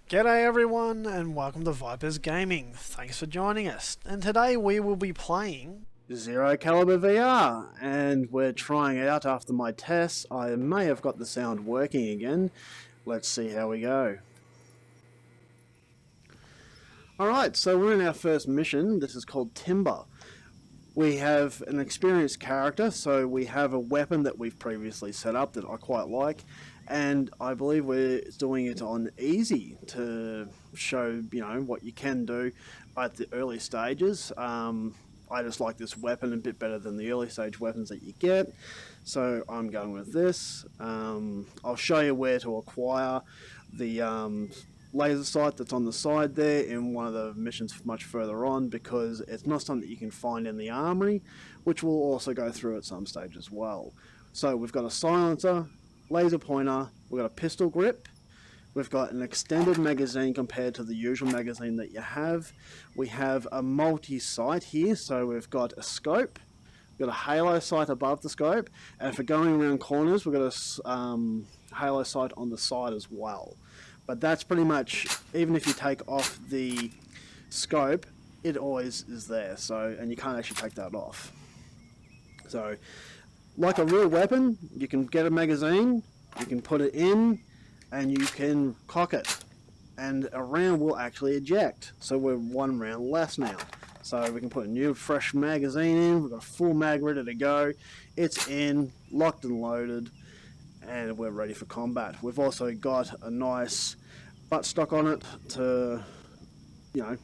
G'day everyone and welcome to Vipers Gaming. Thanks for joining us. And today we will be playing Zero Caliber VR, and we're trying it out after my tests. I may have got the sound working again. Let's see how we go. Alright, so we're in our first mission. This is called Timber. We have an experienced character, so we have a weapon that we've previously set up that I quite like, and I believe we're doing it on easy to show, what you can do at the early stages. I just like this weapon a bit better than the early stage weapons that you get, so I'm going with this. I'll show you where to acquire the laser sight that's on the side there in one of the missions much further on, because it's not something that you can find in the armory, which we'll also go through at some stage as well. So we've got a silencer, laser pointer, we've got a pistol grip, we've got an extended magazine compared to the usual magazine that you have. We have a multi-sight here, so we've got a scope, we've got a halo sight above the scope, and for going around corners we've got a halo sight on the side as well. But that's pretty much, even if you take off the scope, it always is there, and you can't actually take that off. So, like a real weapon, you can get a magazine, you can put it in, and you can cock it. And a round will actually eject, so we're one round less now. So we can put a new fresh magazine in, we've got a full mag ready to go, it's in, locked and loaded, and we're ready for combat. We've also got a nice buttstock on it to,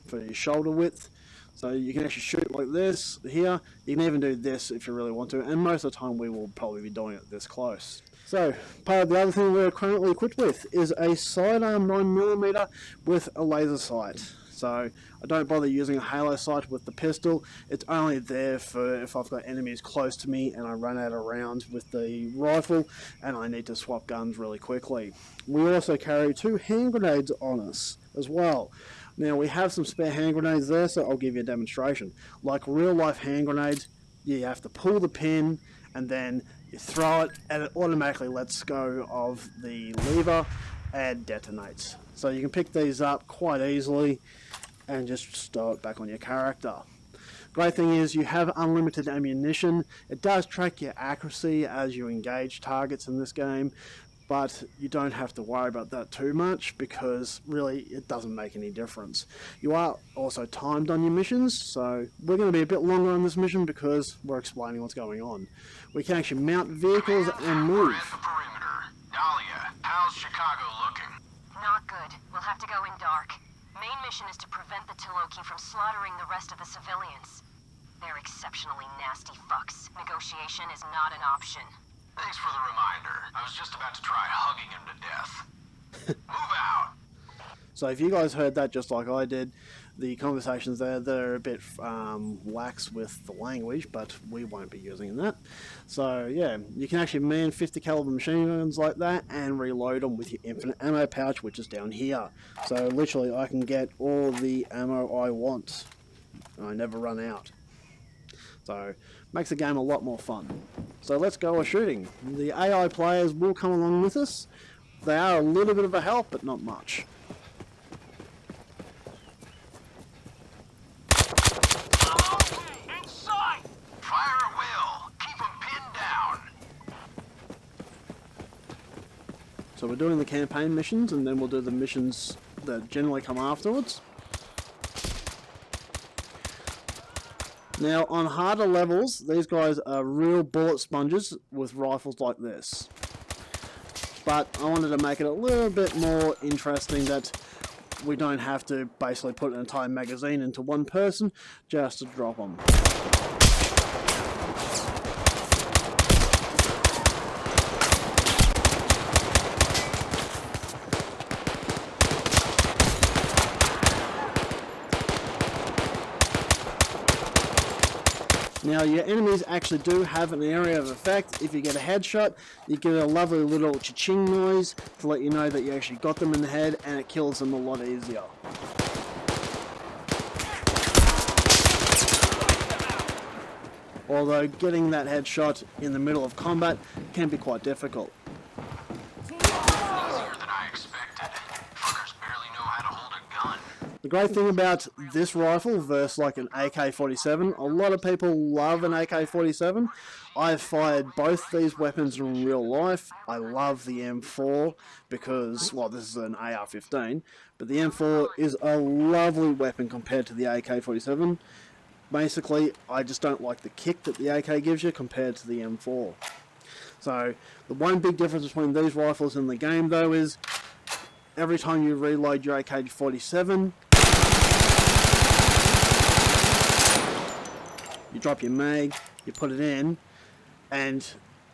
for your shoulder width. So you can actually shoot like this here. You can even do this if you really want to, and most of the time we will probably be doing it this close. So, part of the other thing we're currently equipped with is a sidearm 9mm with a laser sight. So, I don't bother using a halo sight with the pistol. It's only there for if I've got enemies close to me and I run out of rounds with the rifle and I need to swap guns really quickly. We also carry 2 hand grenades on us as well. Now, we have some spare hand grenades there, so I'll give you a demonstration. Like real life hand grenades, you have to pull the pin and then you throw it and it automatically lets go of the lever and detonates. So you can pick these up quite easily and just stow it back on your character. Great thing is you have unlimited ammunition. It does track your accuracy as you engage targets in this game, but you don't have to worry about that too much because really it doesn't make any difference. You are also timed on your missions, so we're going to be a bit longer on this mission because we're explaining what's going on. We can actually mount vehicles and move. We're at the perimeter. Dahlia, how's Chicago looking? Not good. We'll have to go in dark. Main mission is to prevent the Tiloki from slaughtering the rest of the civilians. They're exceptionally nasty fucks. Negotiation is not an option. Thanks for the reminder. I was just about to try hugging him to death. Move out! So if you guys heard that just like I did, the conversations there, they're a bit lax with the language, but we won't be using that. So yeah, you can actually man 50 caliber machine guns like that and reload them with your infinite ammo pouch, which is down here. So literally I can get all the ammo I want. I never run out. So makes the game a lot more fun. So let's go shooting. The AI players will come along with us. They are a little bit of a help, but not much. Inside! Fire at will. Keep them pinned down. So we're doing the campaign missions, and then we'll do the missions that generally come afterwards. Now, on harder levels, these guys are real bullet sponges with rifles like this. But I wanted to make it a little bit more interesting that we don't have to basically put an entire magazine into one person just to drop them. Now your enemies actually do have an area of effect. If you get a headshot, you get a lovely little cha-ching noise to let you know that you actually got them in the head, and it kills them a lot easier. Although getting that headshot in the middle of combat can be quite difficult. Easier than I expected. Fuckers barely know how The great thing about this rifle versus like an AK-47, a lot of people love an AK-47. I've fired both these weapons in real life. I love the M4 because, well, this is an AR-15, but the M4 is a lovely weapon compared to the AK-47. Basically, I just don't like the kick that the AK gives you compared to the M4. So, the one big difference between these rifles in the game, though, is every time you reload your AK-47, you drop your mag, you put it in, and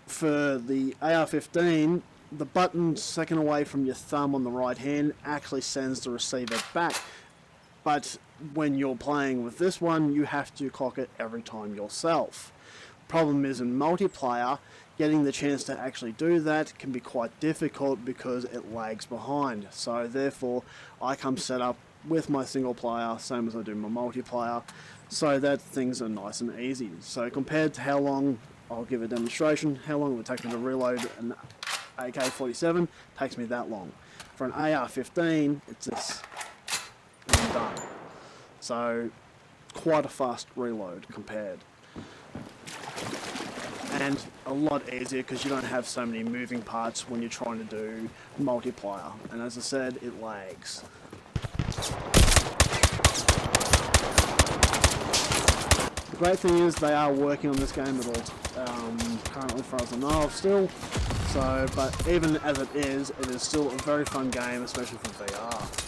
for the AR-15, the button second away from your thumb on the right hand actually sends the receiver back. But when you're playing with this one, you have to cock it every time yourself. Problem is, in multiplayer, getting the chance to actually do that can be quite difficult because it lags behind. So therefore, I come set up with my single player, same as I do my multiplayer, so that things are nice and easy. So compared to how long, I'll give a demonstration, how long it would take me to reload an AK-47, takes me that long. For an AR-15, it's this, and I'm done. So quite a fast reload compared. And a lot easier because you don't have so many moving parts when you're trying to do multiplayer. And as I said, it lags. The great thing is they are working on this game at all, currently, as far as I know of still. So, but even as it is still a very fun game, especially for VR.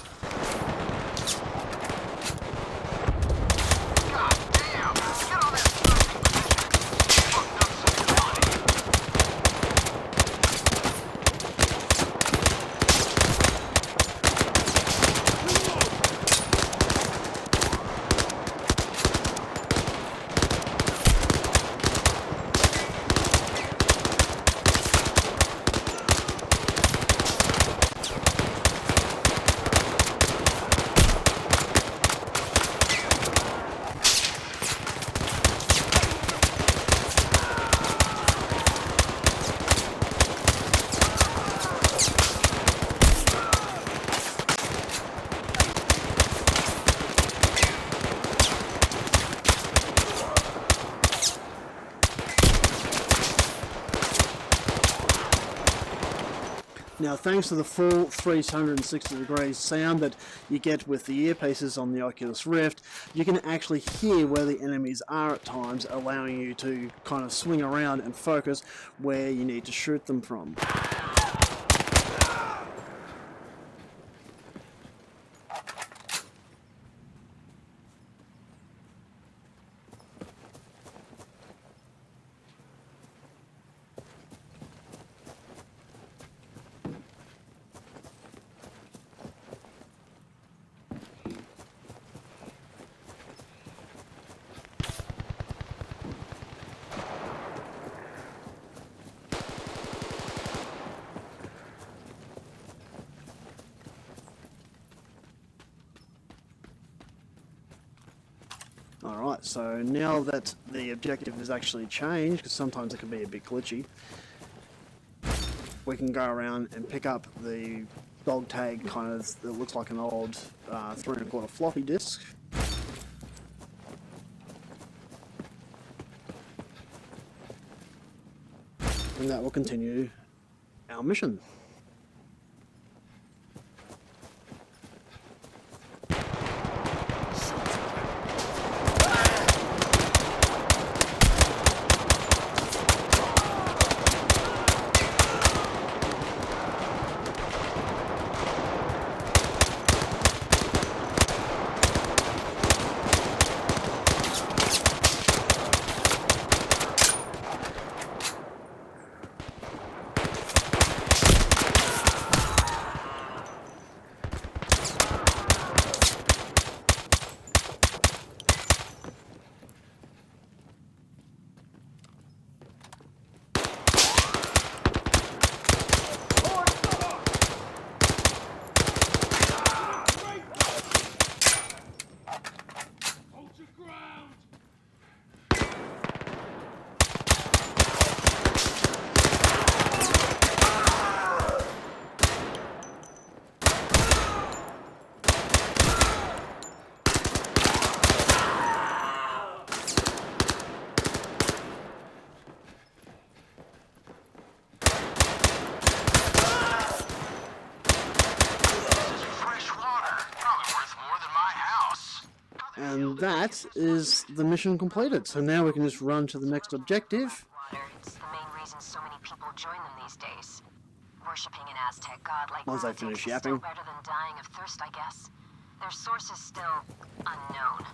Now, thanks to the full 360 degrees sound that you get with the earpieces on the Oculus Rift, you can actually hear where the enemies are at times, allowing you to kind of swing around and focus where you need to shoot them from. Alright, so now that the objective has actually changed, because sometimes it can be a bit glitchy, we can go around and pick up the dog tag kind of that looks like an old 3 1/4 floppy disk. And that will continue our mission. that is the mission completed. So now we can just run to the next objective. Water, it's the main reason so many people join them these days. Worshipping an Aztec god like Once I Aztecs finish is yapping. still better than dying of thirst, I guess. Their source is still unknown.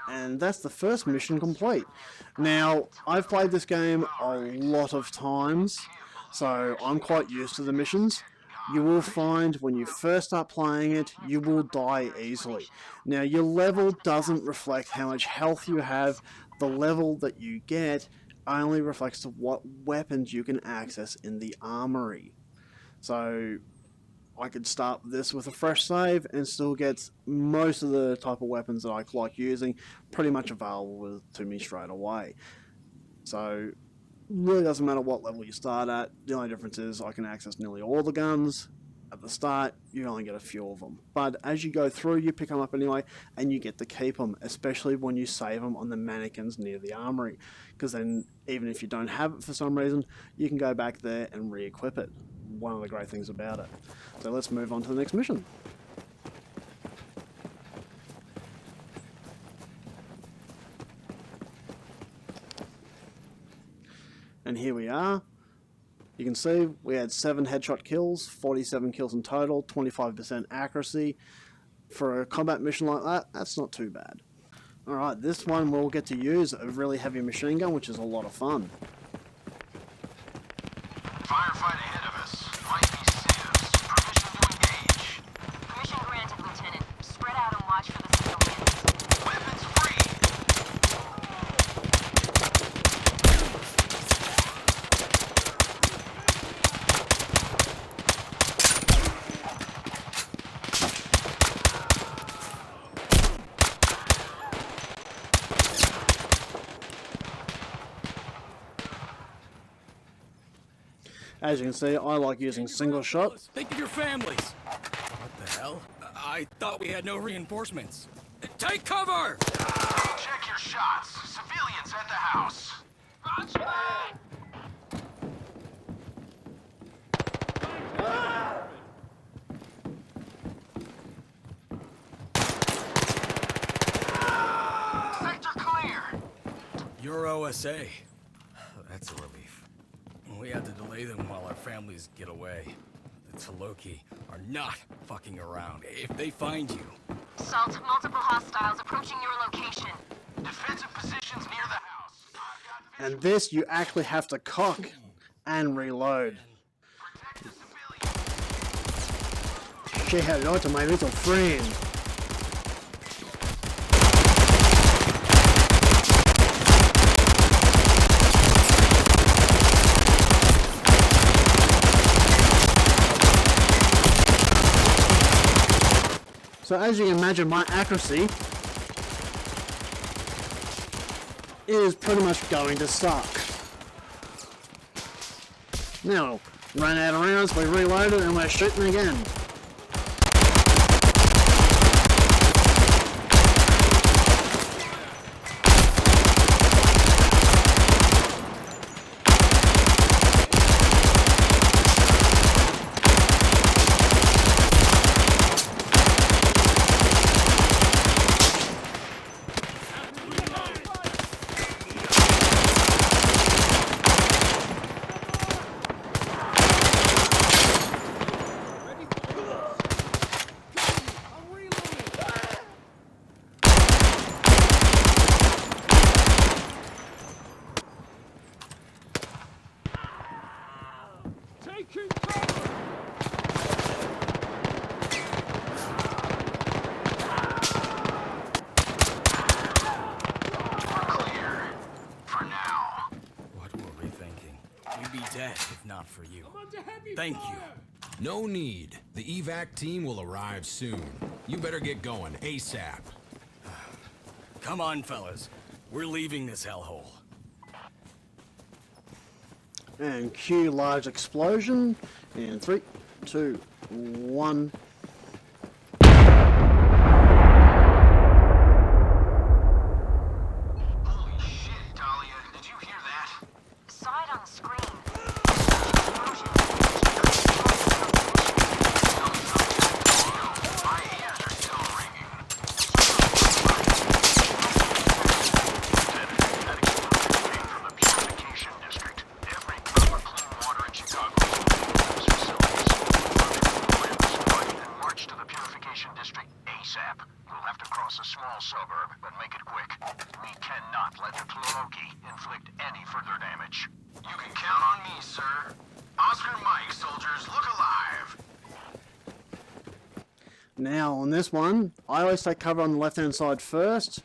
And that's the first mission complete. Now, I've played this game a lot of times, so I'm quite used to the missions. You will find when you first start playing it, you will die easily. Now, your level doesn't reflect how much health you have. The level that you get only reflects to what weapons you can access in the armory. So, I could start this with a fresh save and still get most of the type of weapons that I like using pretty much available to me straight away. So, really doesn't matter what level you start at. The only difference is I can access nearly all the guns. At the start, you only get a few of them. But as you go through, you pick them up anyway, and you get to keep them, especially when you save them on the mannequins near the armory. Because then, even if you don't have it for some reason, you can go back there and re-equip it. One of the great things about it. So let's move on to the next mission. And here we are. You can see we had 7 headshot kills, 47 kills in total, 25% accuracy. For a combat mission like that, that's not too bad. Alright, this one we'll get to use a really heavy machine gun, which is a lot of fun. Firefight ahead of us. Might be civs. Permission to engage. Permission granted, Lieutenant. Spread out and watch for the civilians. Weapons free. As you can see, I like using single shot. Think of your families. What the hell? I thought we had no reinforcements. Take cover! Check your shots. Civilians at the house. Roger. Sector clear. You're OSA. That's a relief. We had to delay them while our families get away. The Taloki are not fucking around. If they find you... Salt, multiple hostiles approaching your location. Defensive positions near the house. I've got And this you actually have to cock and reload. protect the civilians. Say hello to my little friend. So as you can imagine, my accuracy is pretty much going to suck. Now, run out of rounds, we reload it and we're shooting again. For you. Thank you. No need. The evac team will arrive soon. You better get going, ASAP. Come on, fellas. We're leaving this hellhole. And cue large explosion. In 3, 2, 1. Holy shit, Dahlia. Did you hear that? Saw it on the screen. My ears are still ringing. You can count on me, sir. Oscar Mike, soldiers, look alive. Now, on this one, I always take cover on the left-hand side first.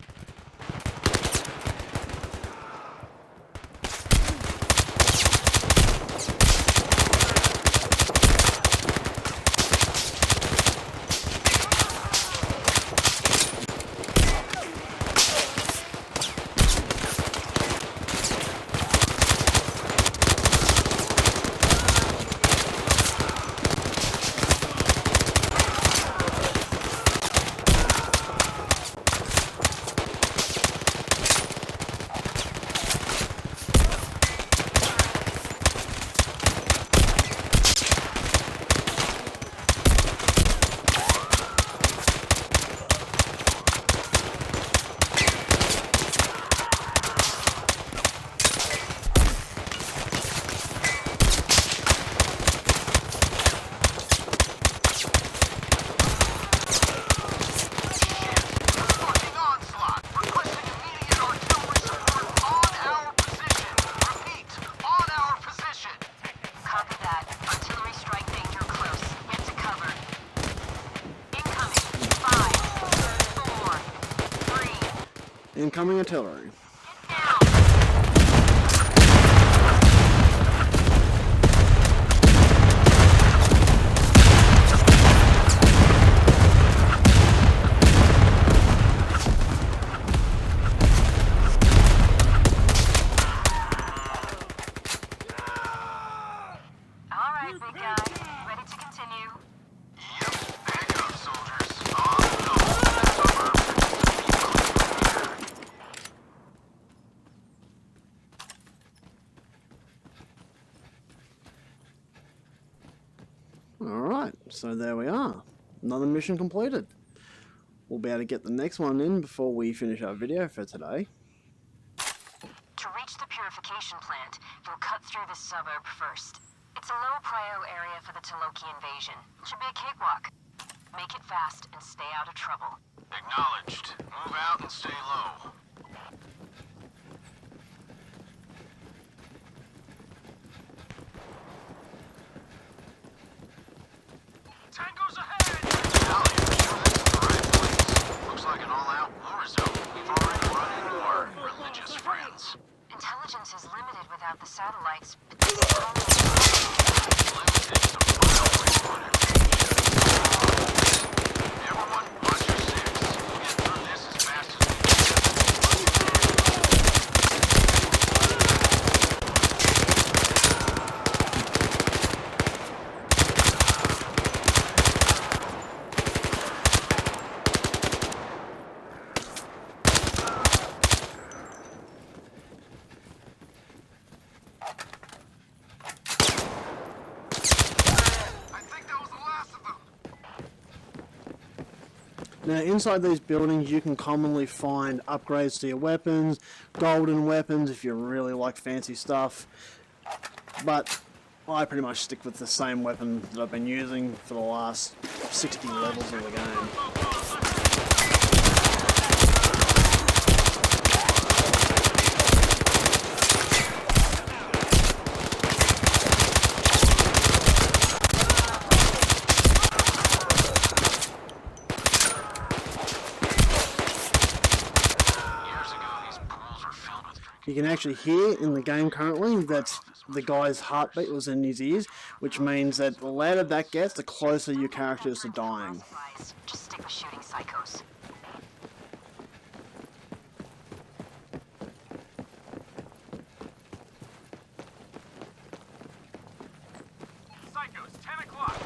Incoming artillery. Alright, big guy. Ready to continue? Yep, back up, soldiers. Oh, no, that's over. Alright, so there we are. Another mission completed. We'll be able to get the next one in before we finish our video for today. To reach the purification plant, you'll cut through this suburb first. It's a low prio area for the Taloki invasion. Should be a cakewalk. Make it fast and stay out of trouble. Acknowledged. Move out and stay low. Tango's ahead! Valiant, sure this is the right place. Looks like an all-out war zone. We've already run into our religious friends. Intelligence is limited without the satellites, but Limited to file recorded. Everyone, watch your six. We'll get through this as fast as we Now, inside these buildings, you can commonly find upgrades to your weapons, golden weapons if you really like fancy stuff. But I pretty much stick with the same weapon that I've been using for the last 60 levels of the game. You can actually hear in the game currently that the guy's heartbeat was in his ears, which means that the louder that gets, the closer your character is to dying. just stick with shooting psychos. Psychos, 10 o'clock.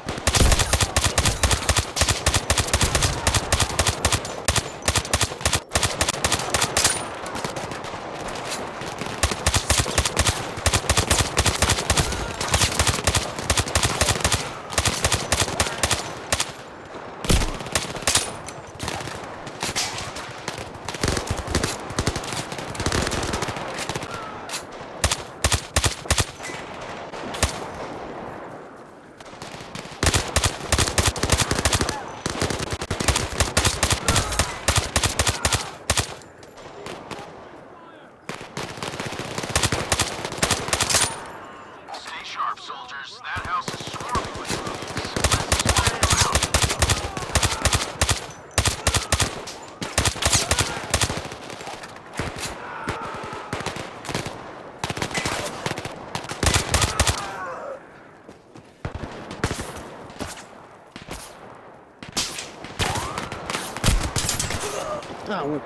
Ah,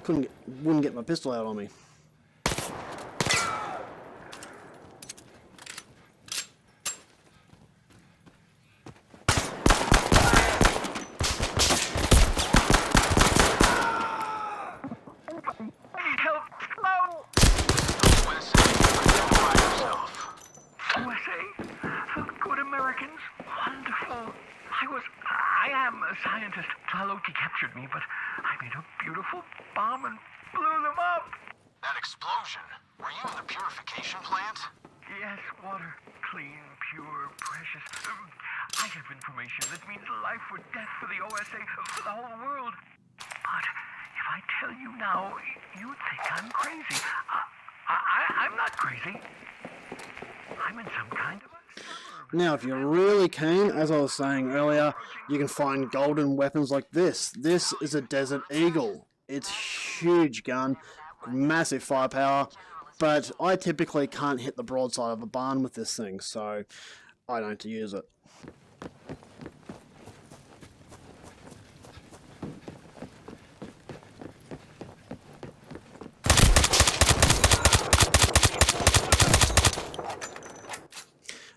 wouldn't get my pistol out on me. Help! No! USA, identify yourself. USA? Good Americans? Wonderful. I am a scientist. Taloki captured me, but I made a beautiful bomb and blew them up. That explosion, were you in the purification plant? Yes, water. Clean, pure, precious. I have information that means life or death for the OSA, for the whole world. But if I tell you now, you'd think I'm crazy. I'm not crazy. I'm in some kind of a suburb. Now, if you're really keen, as I was saying earlier, you can find golden weapons like this. This is a Desert Eagle. It's huge gun, massive firepower, but I typically can't hit the broadside of a barn with this thing, so I don't use it.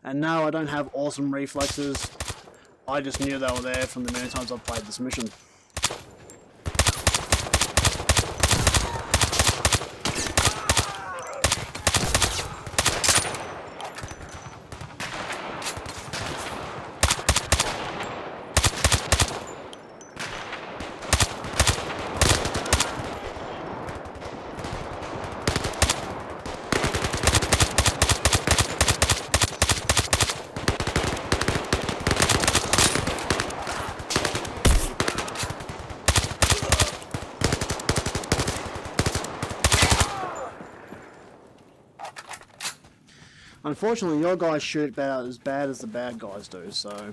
And no, I don't have awesome reflexes. I just knew they were there from the many times I've played this mission. Unfortunately, your guys shoot about as bad as the bad guys do, so...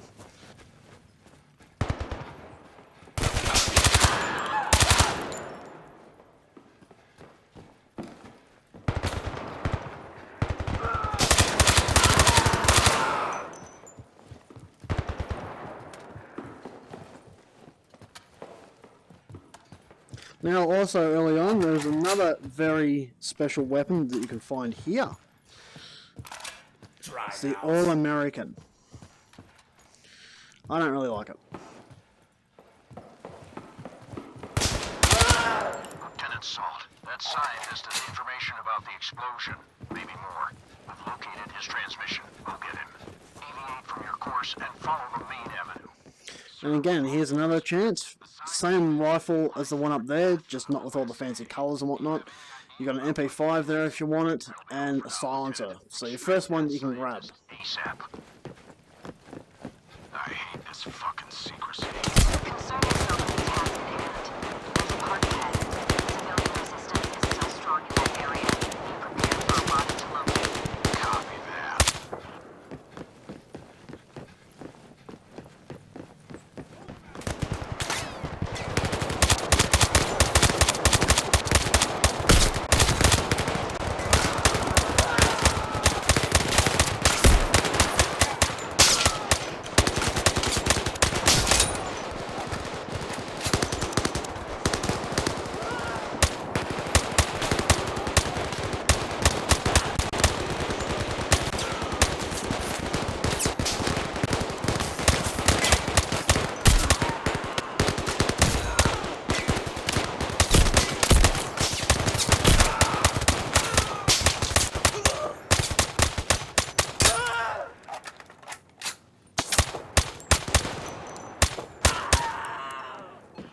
Now, also early on, there's another very special weapon that you can find here. It's the All-American. I don't really like it. Lieutenant Salt, that scientist has information about the explosion. Maybe more. I've located his transmission. Go get him. Deviate from your course and follow the main avenue. And again, here's another chance. Same rifle as the one up there, just not with all the fancy colours and whatnot. You got an MP5 there if you want it, and a silencer. So your first one you can grab. ASAP. I hate this fucking secrecy. Concern yourself with the task at hand. There's a park ahead. Civilian resistance is still strong in that area. Be prepared for a body to locate. Copy that.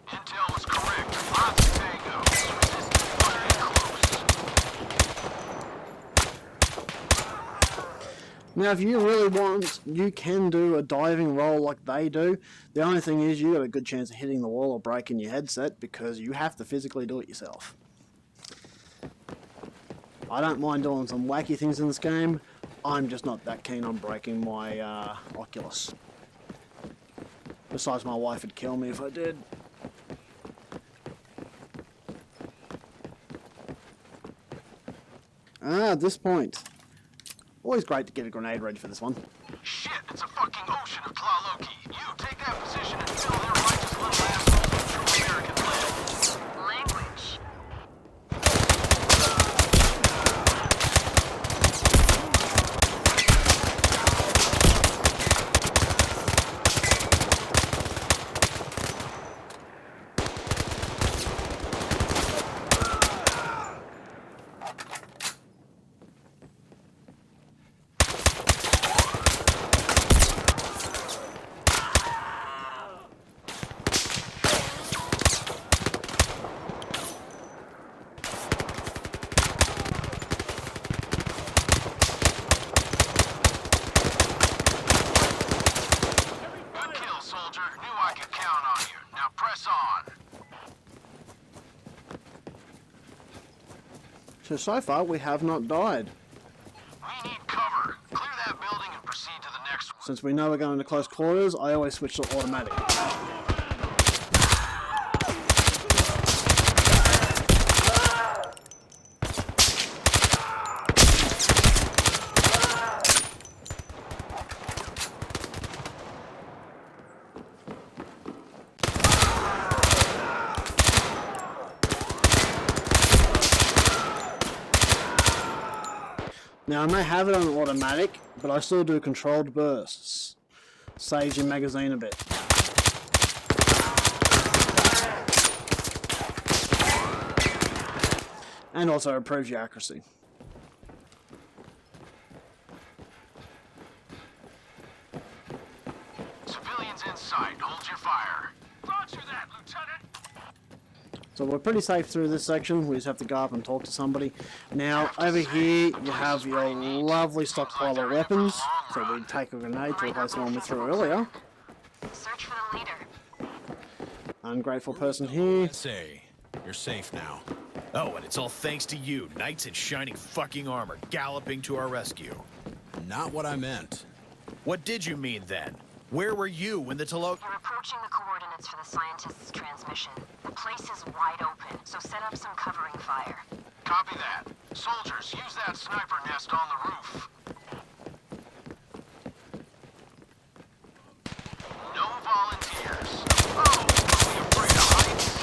Intel was correct. Lots of tango. Very close. Now, if you really want, you can do a diving roll like they do. The only thing is you got a good chance of hitting the wall or breaking your headset because you have to physically do it yourself. I don't mind doing some wacky things in this game. I'm just not that keen on breaking my Oculus. Besides, my wife would kill me if I did. At this point. Always great to get a grenade ready for this one. Shit, it's a fucking ocean of Tlaloki. You take that position and fill their righteous little assholes with true American land. So far we have not died. We need cover. Clear that building and proceed to the next one. Since we know we're going to close quarters, I always switch to automatic. Now I may have it on automatic, but I still do controlled bursts. Saves your magazine a bit. And also improves your accuracy. Civilians in sight. Hold your fire. Roger that, Lieutenant. So we're pretty safe through this section. We just have to go up and talk to somebody. Now over here you have your lovely stockpile of weapons. So we take a grenade to replace the one we threw earlier. Search for the leader. Ungrateful person here. Say, you're safe now. Oh, and it's all thanks to you, knights in shining fucking armor, galloping to our rescue. Not what I meant. What did you mean then? Where were you when the Talo... You're approaching the coordinates for the scientist's transmission. The place is wide open, so set up some covering fire. Copy that. Soldiers, use that sniper nest on the roof. No volunteers. Oh, are we afraid of heights?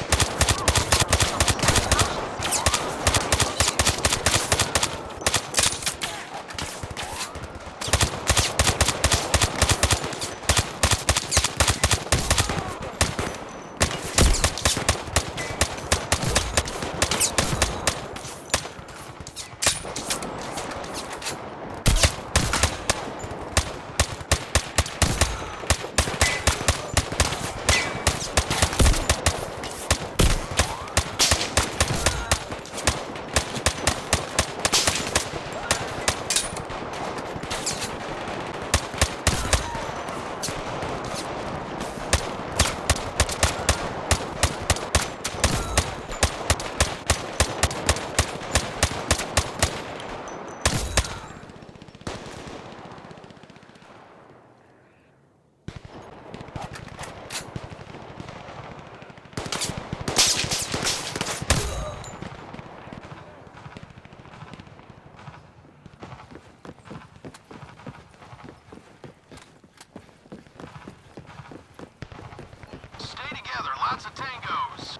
Lots of tangos.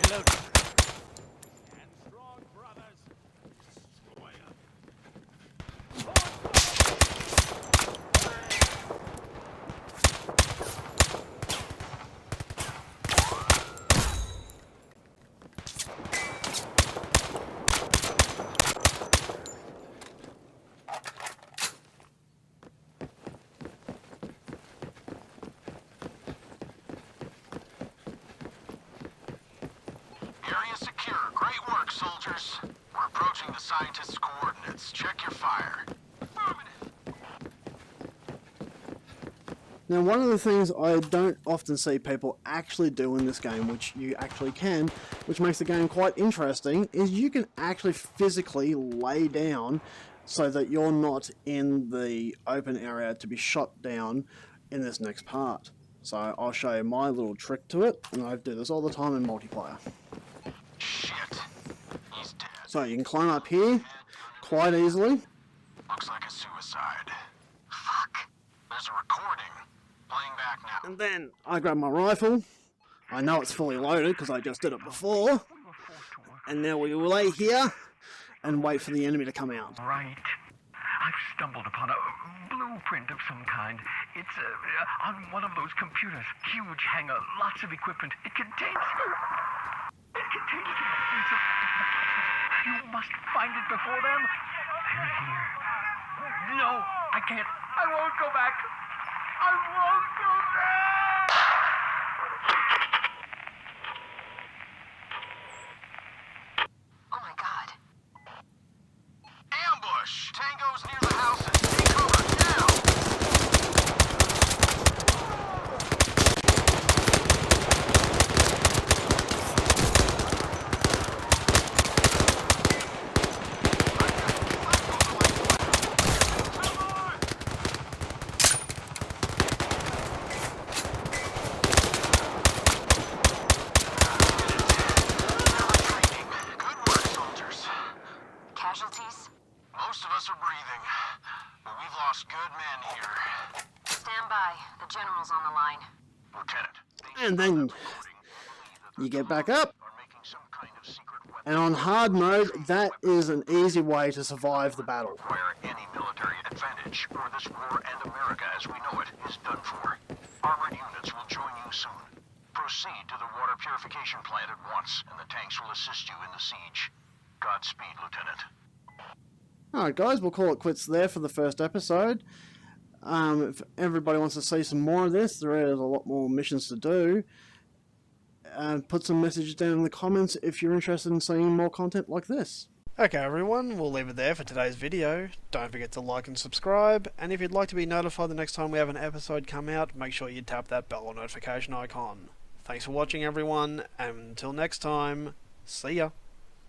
Hello. And strong brothers. Area secure. Great work, soldiers. We're approaching the scientist's coordinates. Check your fire. Affirmative. Now, one of the things I don't often see people actually do in this game, which you actually can, which makes the game quite interesting, is you can actually physically lay down so that you're not in the open area to be shot down in this next part. So I'll show you my little trick to it, and I do this all the time in multiplayer. Shit. He's dead. So you can climb up here quite easily. Looks like a suicide. Fuck. There's a recording. Playing back now. And then I grab my rifle. I know it's fully loaded because I just did it before. And now we lay here and wait for the enemy to come out. Right. I've stumbled upon a blueprint of some kind. It's on one of those computers. Huge hangar, lots of equipment. It contains... You must find it before them. They're here. No, I can't. I won't go back. I won't go back. Oh my god. Ambush! Tango's near the houses. Take cover now! casualties? Most of us are breathing, but we've lost good men here. Stand by. The General's on the line. Lieutenant, And then you get back up. are making some kind of secret weapon. And on hard mode, that is an easy way to survive the battle. Require any military advantage, or this war and America as we know it is done for. Armored units will join you soon. Proceed to the water purification plant at once, and the tanks will assist you in the siege. Godspeed, Lieutenant. Alright guys, we'll call it quits there for the first episode. If everybody wants to see some more of this, there is a lot more missions to do. Put some messages down in the comments if you're interested in seeing more content like this. Okay everyone, we'll leave it there for today's video. Don't forget to like and subscribe, and if you'd like to be notified the next time we have an episode come out, make sure you tap that bell or notification icon. Thanks for watching everyone, and until next time, see ya.